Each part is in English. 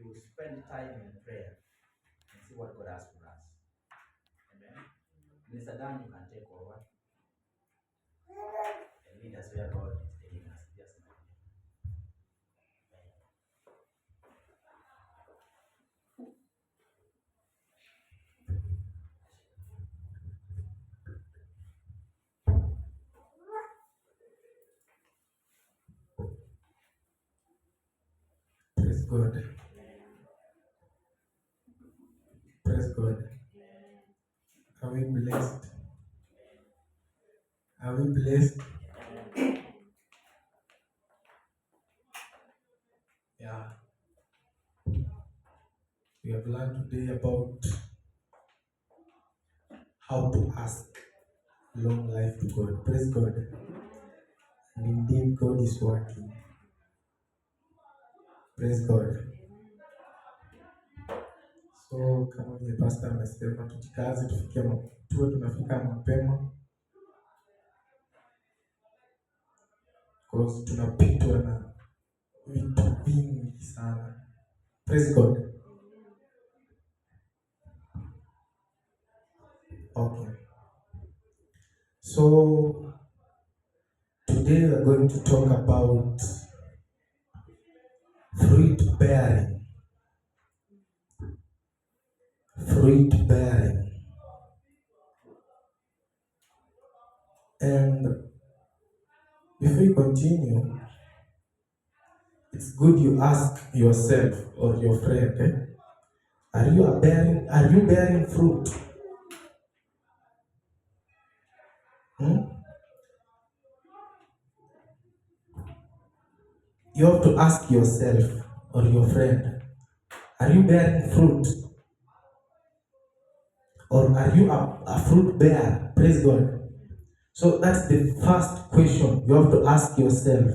will spend time in prayer and see what God has for us. Amen. Mr. Dan, you can take over and lead us where God is taking us. Yes, Praise God. Praise God. Are we blessed? Are we blessed? Yeah. We have learned today about how to ask long life to God. Praise God. And indeed, God is working. Praise God. So kama vile pastor amesema, tujikaze tuwe tunafika mapema, because tunapitwa na vitu vingi sana. Praise God. Okay. So today we are going to talk about fruit bearing. Fruit bearing. And before you continue, it's good you ask yourself or your friend, are you bearing fruit? You have to ask yourself or your friend, are you bearing fruit? Or are you a fruit bearer? Praise God. So that's the first question you have to ask yourself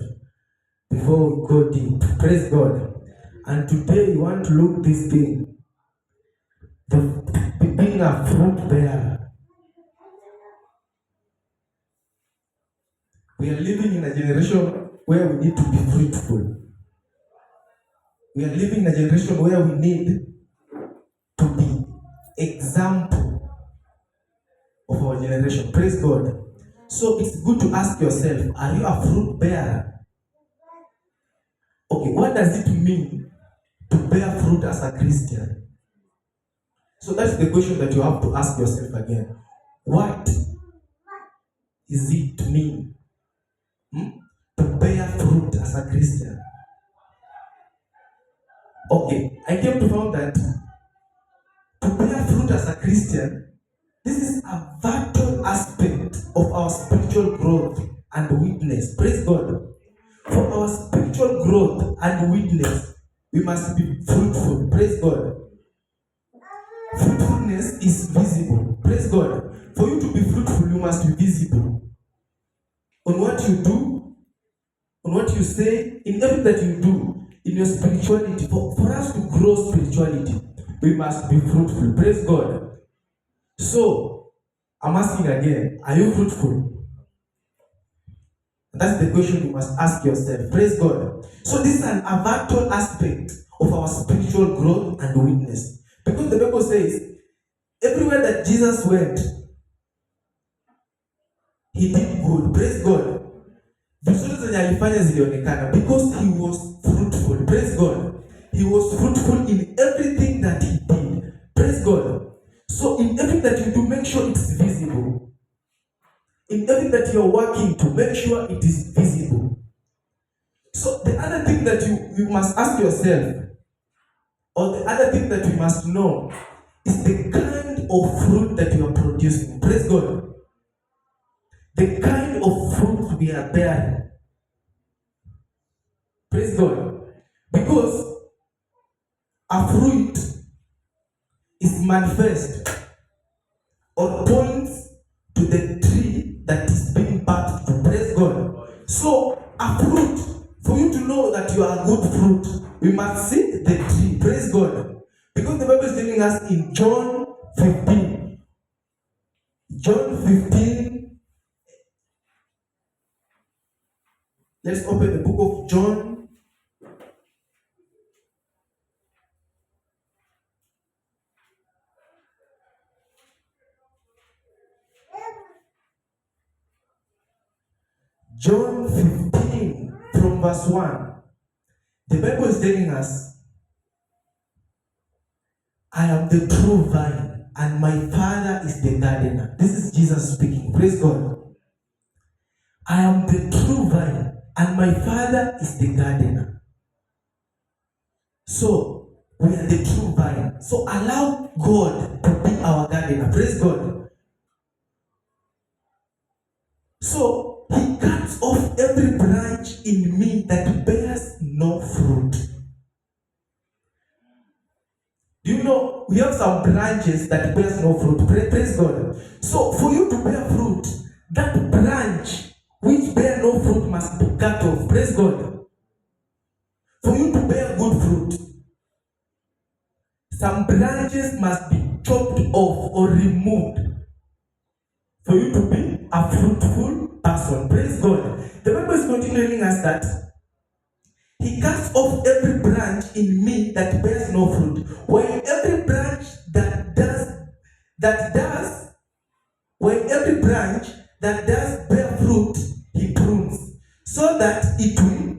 before we go deep. Praise God. And today we want to look this thing, being a fruit bearer. We are living in a generation where we need to be fruitful. We are living in a generation where we need to be example of our generation. Praise God. So it's good to ask yourself, are you a fruit bearer? Okay, what does it mean to bear fruit as a Christian? So that's the question that you have to ask yourself again. What is it mean to bear fruit as a Christian? Okay, I came to find that to bear fruit as a Christian, this is a vital aspect of our spiritual growth and witness. Praise God. For our spiritual growth and witness, we must be fruitful. Praise God. Fruitfulness is visible. Praise God. For you to be fruitful, you must be visible. On what you do, on what you say, in everything that you do, in your spirituality. For us to grow spirituality, we must be fruitful. Praise God. So, I'm asking again, are you fruitful? That's the question you must ask yourself. Praise God. So this is a vital aspect of our spiritual growth and witness. Because the Bible says, everywhere that Jesus went, he did good. Praise God. Vizuri zenye alifanya zilionekana because he was fruitful. Praise God. He was fruitful in everything that he did. Praise God. So in everything that you do, make sure it's visible. In everything that you're working to, make sure it is visible. So the other thing that you must ask yourself, or the other thing that you must know, is the kind of fruit that you are producing. Praise God. The kind of fruit we are bearing. Praise God. Because a fruit is manifest or points to the tree that is being birthed to. Praise God. So a fruit, for you to know that you are a good fruit, we must see the tree. Praise God. Because the Bible is telling us in John 15. John 15. Let's open the book of John. John 15 from verse 1. The Bible is telling us, I am the true vine, and my Father is the gardener. This is Jesus speaking. Praise God. I am the true vine, and my Father is the gardener. So, we are the true vine. So, allow God to be our gardener. Praise God. So, He cuts off every branch in me that bears no fruit. Do you know, we have some branches that bears no fruit. Praise God. So, for you to bear fruit, that branch which bear no fruit must be cut off. Praise God. For you to bear good fruit, some branches must be chopped off or removed for you to be a fruitful person. Praise God. The Bible is continuing us that He cuts off every branch in me that bears no fruit, while every branch that does bear fruit, He prunes, so that it will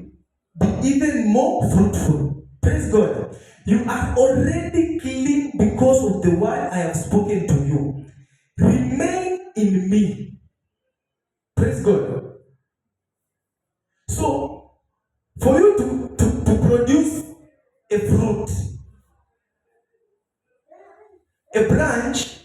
be even more fruitful. Praise God. You are already clean because of the word I have spoken to you. Remain in me. Praise God. So, for you to produce a fruit, a branch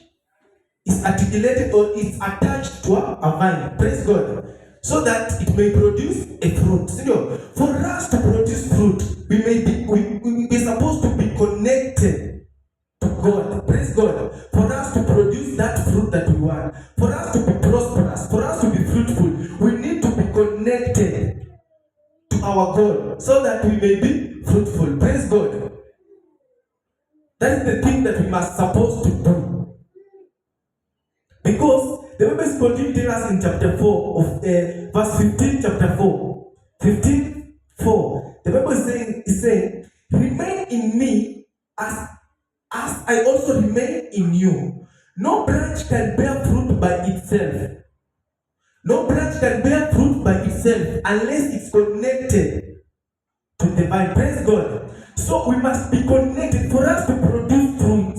is articulated or is attached to a vine. Praise God. So that it may produce a fruit. So, for us to produce fruit, we're supposed to be connected to God. Praise God. For us to produce that fruit that we want, for us to be prosperous, for us to be fruitful, we need to be connected to our God so that we may be fruitful. Praise God. That is the thing that we must supposed to do. Because the Bible is continuing to tell us in chapter 4 of verse 15, chapter 4. 15:4. The Bible is saying, remain in me as I also remain in you. No branch can bear fruit by itself. No branch can bear fruit by itself unless it's connected to the vine. Praise God. So we must be connected for us to produce fruit.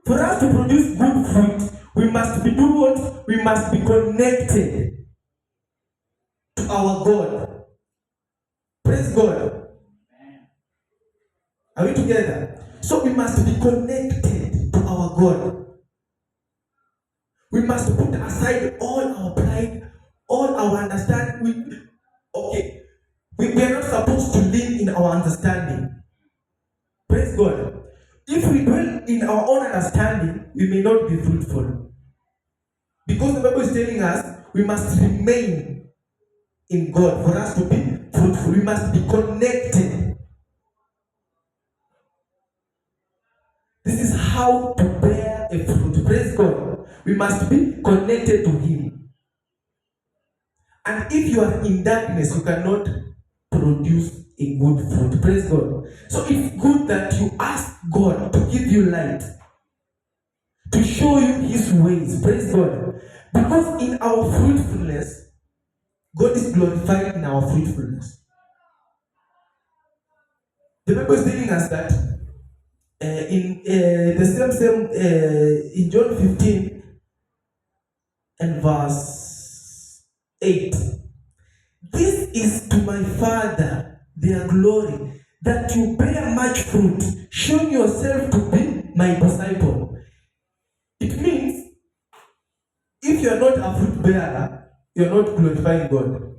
For us to produce good fruit, we must be doing what? We must be connected to our God. Praise God. Are we together? So we must be connected to our God. We must put aside all our pride, all our understanding. We are not supposed to live in our understanding. Praise God. If we dwell in our own understanding, we may not be fruitful. Because the Bible is telling us we must remain in God for us to be fruitful. We must be connected. This is how to bear a fruit. Praise God. We must be connected to Him. And if you are in darkness, you cannot produce a good fruit. Praise God. So it's good that you ask God to give you light, to show you His ways. Praise God. Because in our fruitfulness, God is glorified in our fruitfulness. The Bible is telling us that in the same in John 15 and verse 8. This is to my Father their glory, that you bear much fruit, showing yourself to be my disciple. It means if you are not a fruit bearer, you are not glorifying God.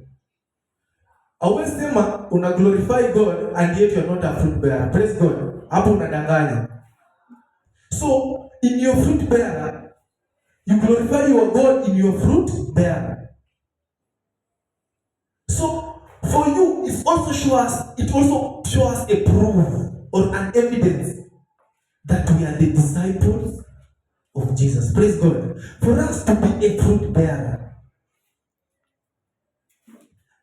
Always sema una glorify God and yet you are not a fruit bearer. Praise God. Hapo unadanganya. So in your fruit bearer, you glorify your God in your fruit bearer. So for you, it also shows a proof or an evidence that we are the disciples of Jesus. Praise God. For us to be a fruit bearer,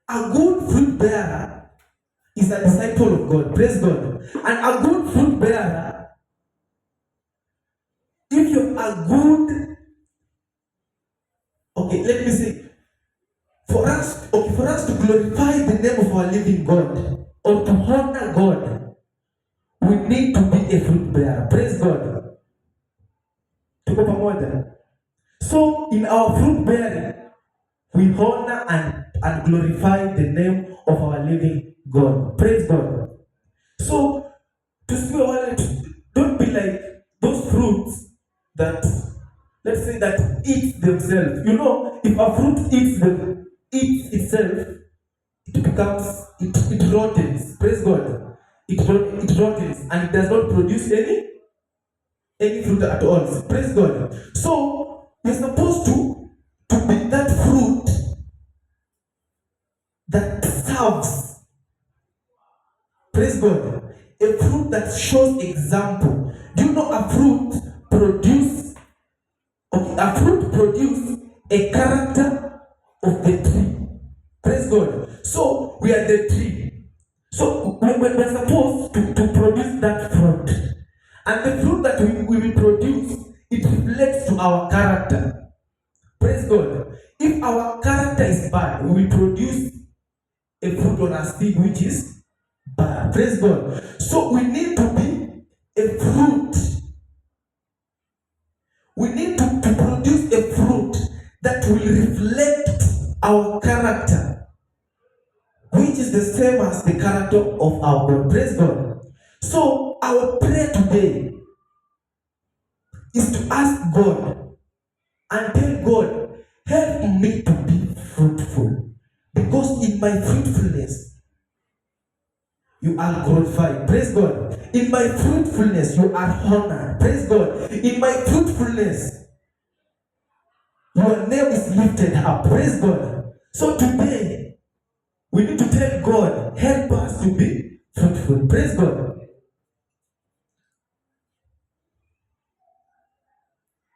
a good fruit bearer is a disciple of God. Praise God. And a good fruit bearer, if you're a good, let me say, for us for us to glorify the name of our living God or to honor God, we need to be a fruit bearer. Praise God. Tuko pamoja. So in our fruit bearing, we honor and glorify the name of our living God. Praise God. So don't be like those fruits that, let's say, that eat themselves. You know, if a fruit eats itself, it rottens. Praise God. It rottens and it does not produce any fruit at all. Praise God. So you're supposed to be that fruit that serves. Praise God. A fruit that shows example. Do you know a fruit produce a character of the tree? Praise God. So we are the tree. So we're supposed to produce that fruit. And the fruit that we will produce, it reflects to our character. Praise God. If our character is bad, we will produce a fruit on our seed which is bad. Praise God. So we need to be a fruit. We need to produce a fruit that will reflect our character, which is the same as the character of our God. Praise God. So our prayer today is to ask God and tell God, help me to be fruitful. Because in my fruitfulness, you are glorified. Praise God. In my fruitfulness, you are honored. Praise God. In my fruitfulness, your name is lifted up. Praise God. So today, we need to tell God, help us to be fruitful. Praise God.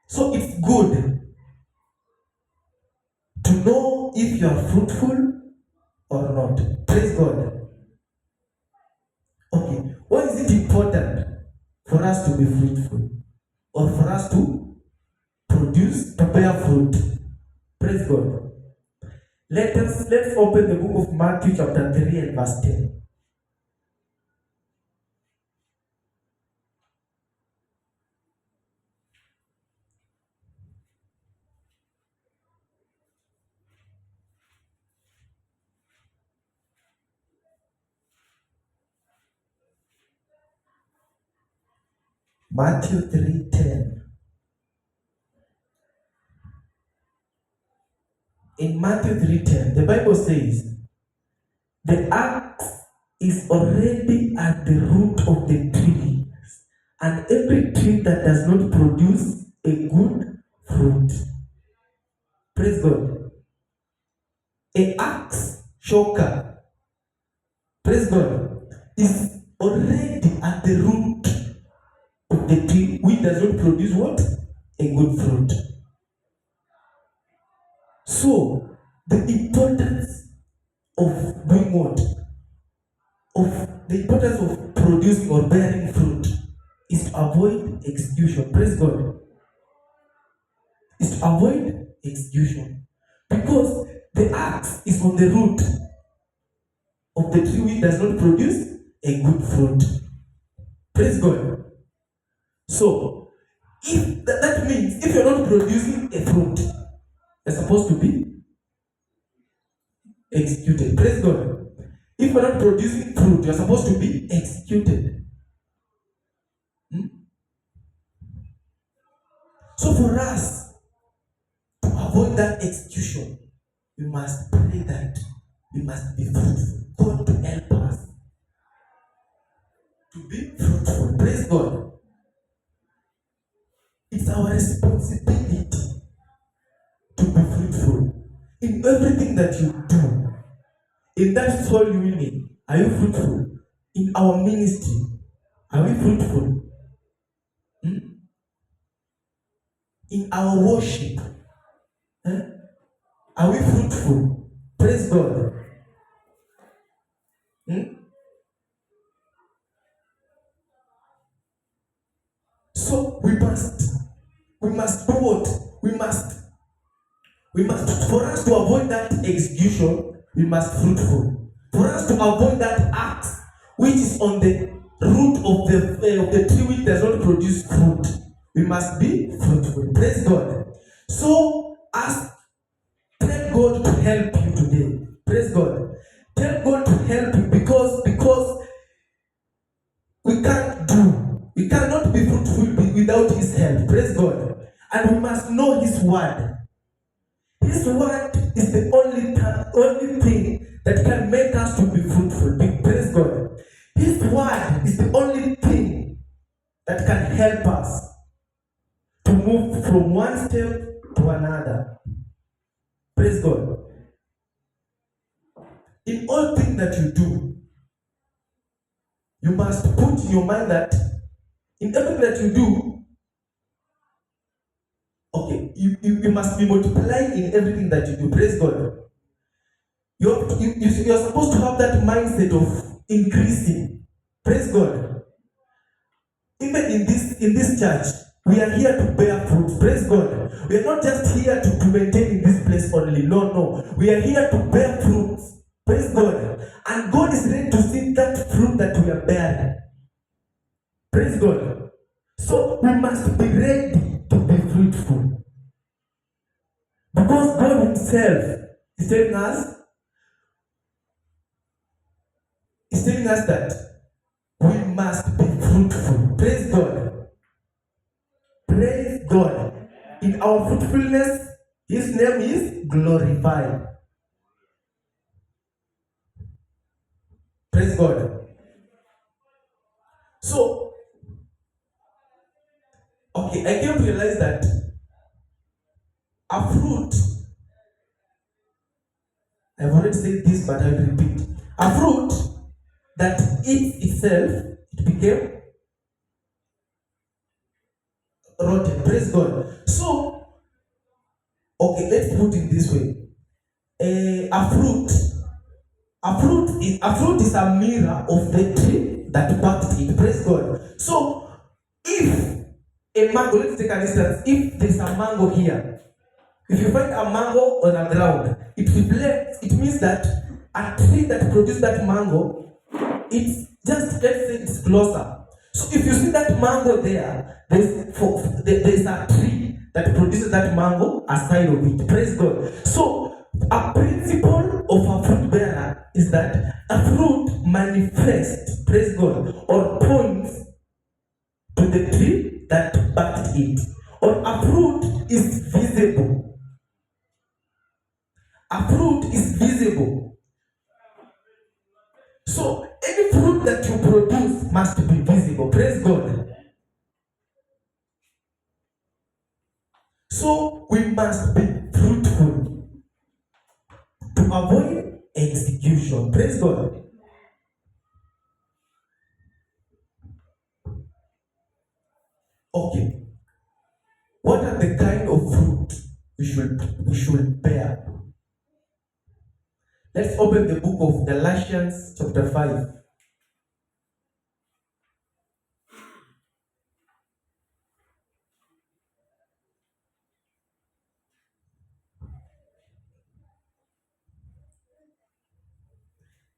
So it's good to know if you are fruitful or not. Praise God. Okay, why is it important for us to be fruitful or for us to bear fruit? Praise God. Let's open the book of Matthew chapter 3 and verse 10. Matthew 3:10. In Matthew 3:10, the Bible says, the axe is already at the root of the tree, and every tree that does not produce a good fruit. Praise God. A axe, shocker, praise God, is already at the root of the tree which does not produce what? A good fruit. So, the importance of doing what? Of the importance of producing or bearing fruit is to avoid execution. Praise God. Is to avoid execution. Because the axe is on the root of the tree which does not produce a good fruit. Praise God. So, if that means if you're not producing a fruit, you're supposed to be executed. Praise God. If you're not producing fruit, you're supposed to be executed. So for us to avoid that execution, we must pray that we must be fruitful. God to help us to be fruitful. Praise God. It's our responsibility to be fruitful in everything that you do. In that soul winning, are you fruitful? In our ministry, are we fruitful? In our worship, are we fruitful? Praise God. So we must do what? We must, for us to avoid that execution, We must fruitful. For us to avoid that axe which is on the root of the tree which does not produce fruit, we must be fruitful. Praise God. So ask, tell God to help you today. Praise God. Tell God to help you because we cannot be fruitful without His help. Praise God. And we must know His word. His word is the only thing that can make us to be fruitful. Praise God. His word is the only thing that can help us to move from one step to another. Praise God. In all things that you do, you must put in your mind that in everything that you do, okay, you must be multiplying in everything that you do. Praise God. You're supposed to have that mindset of increasing. Praise God. Even in this church, we are here to bear fruit. Praise God. We are not just here to maintain in this place only. No. We are here to bear fruit. Praise God. And God is ready to see that fruit that we are bearing. Praise God. So we must be ready to be fruitful. Because God Himself is telling us that we must be fruitful. Praise God. Praise God. In our fruitfulness, His name is glorified. Praise God. So, okay, I came to realize that a fruit, I've already said this, but I'll repeat. A fruit that eats itself, it became rotten. Praise God. So, okay, let's put it this way. A fruit is a mirror of the tree that backed it. Praise God. So, if a mango, let's take an instance, if there's a mango here, if you find a mango on the ground, it means that a tree that produced that mango, it's just, let's say it's closer. So if you see that mango there's a tree that produces that mango aside of it. Praise God. So a principle of a fruit bearer is that a fruit manifests, praise God, or points to the tree that backed it. Or a fruit is visible. A fruit is visible. So any fruit that you produce must be visible. Praise God. So we must be fruitful to avoid execution. Praise God. Okay. What are the kind of fruit we should bear? Let's open the book of Galatians chapter 5.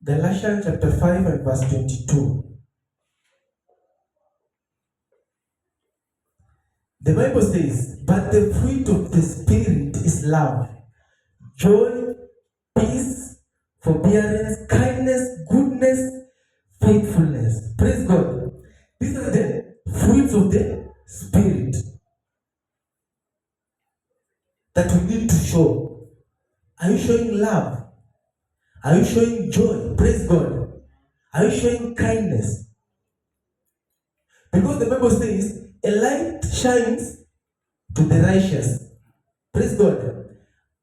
Galatians chapter 5 and verse 22. The Bible says, but the fruit of the Spirit is love, joy, peace, forbearance, kindness, goodness, faithfulness. Praise God. These are the fruits of the Spirit that we need to show. Are you showing love? Are you showing joy? Praise God. Are you showing kindness? Because the Bible says, a light shines to the righteous. Praise God.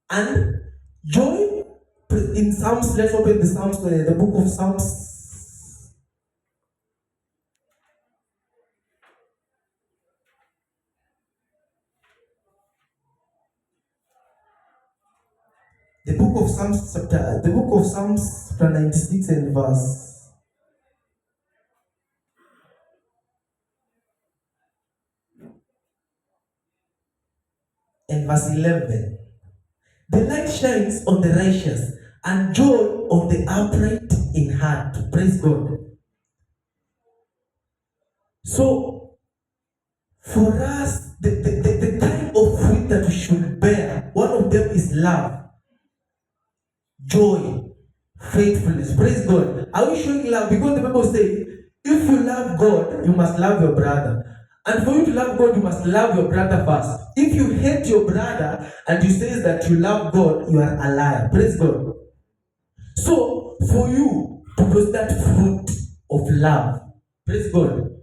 And joy in Psalms, let's open the Psalms, the book of Psalms. The book of Psalms, chapter 96 and verse 11. The light shines on the righteous, and joy of the upright in heart. Praise God. So, for us, the kind of fruit that we should bear, one of them is love, joy, faithfulness. Praise God. Are we showing love? Because the Bible says, if you love God, you must love your brother. And for you to love God, you must love your brother first. If you hate your brother and you say that you love God, you are a liar. Praise God. So, for you to produce that fruit of love, praise God,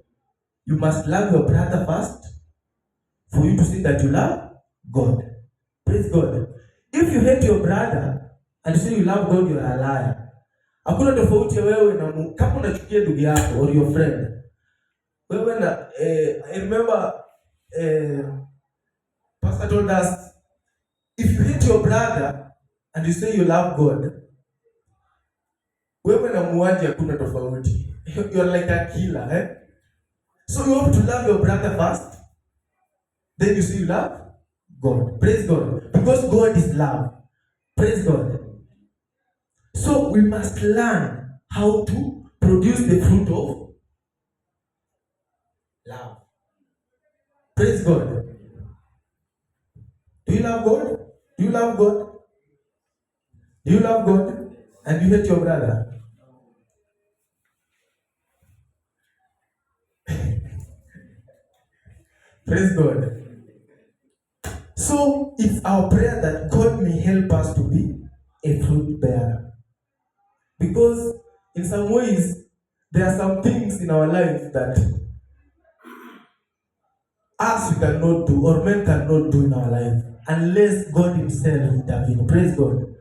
you must love your brother first for you to say that you love God. Praise God. If you hate your brother and you say you love God, you are a liar. Hakuna tofauti ya wewe na kama unachukia ndugu yako or your friend. Wewe na I remember Pastor told us, if you hate your brother and you say you love God, wewe na muuaji hakuna tofauti. You're like a killer, eh? So you have to love your brother first, then you say you love God. Praise God. Because God is love. Praise God. So we must learn how to produce the fruit of love. Praise God. Do you love God? Do you love God? Do you love God? And you hate your brother? Praise God. So it's our prayer that God may help us to be a fruit bearer. Because in some ways, there are some things in our life that us we cannot do or men cannot do in our life unless God Himself intervenes. Praise God.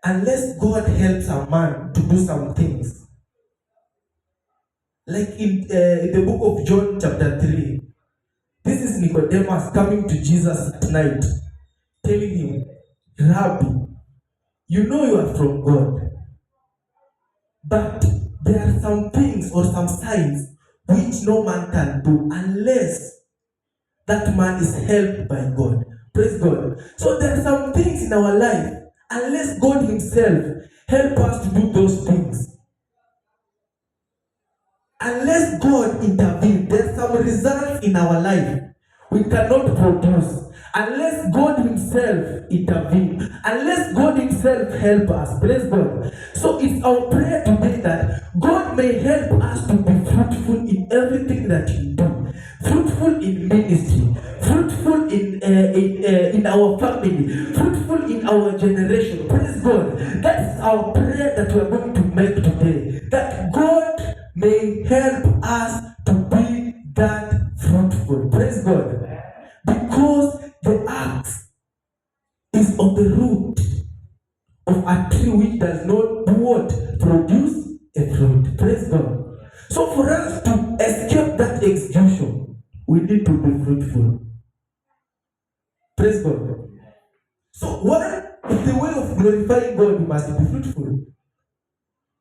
Unless God helps a man to do some things. Like in the book of John chapter 3, this is Nicodemus coming to Jesus at night, telling him, Rabbi, you know you are from God, but there are some things or some signs which no man can do unless that man is helped by God. Praise God. So there are some things in our life, unless God Himself help us to do those things, unless God intervenes, there's some results in our life we cannot produce. Unless God Himself intervenes, unless God Himself help us. Praise God. So it's our prayer today that God may help us to be fruitful in everything that we do. Fruitful in ministry, fruitful in our family, fruitful in our generation. Praise God. That's our prayer that we are going to make today. That God may help us to be that fruitful. Praise God. Because the axe is on the root of a tree which does not do what? Produce a fruit. Praise God. So for us to escape that execution, we need to be fruitful. Praise God. So what is the way of glorifying God? We must be fruitful.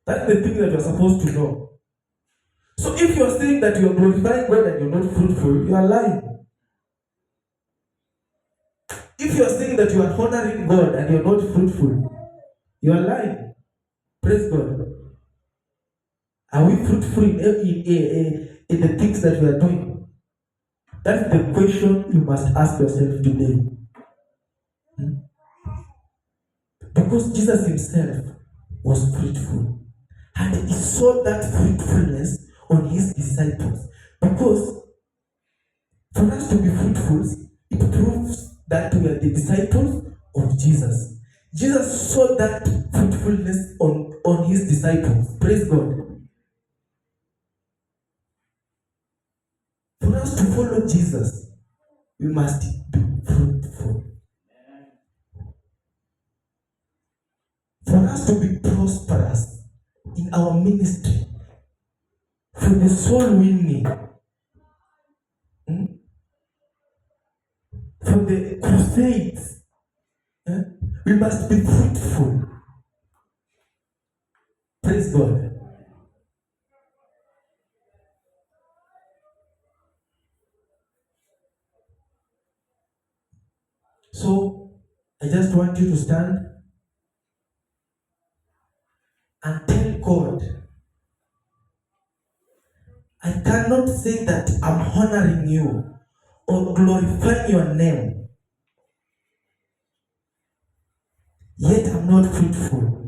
That's the thing that you're supposed to know. So if you're saying that you're glorifying God and you're not fruitful, you are lying. If you're saying that you are honoring God and you're not fruitful, you are lying. Praise God. Are we fruitful in the things that we are doing? That's the question you must ask yourself today. Because Jesus Himself was fruitful. And He saw that fruitfulness on His disciples. Because for us to be fruitful, it proves that we are the disciples of Jesus. Jesus saw that fruitfulness on His disciples. Praise God. For us to follow Jesus, we must be fruitful. For us to be prosperous in our ministry, for the soul winning, for the crusades, we must be fruitful. Praise God. So, I just want you to stand. I cannot say that I'm honoring you or glorifying your name, yet I'm not fruitful.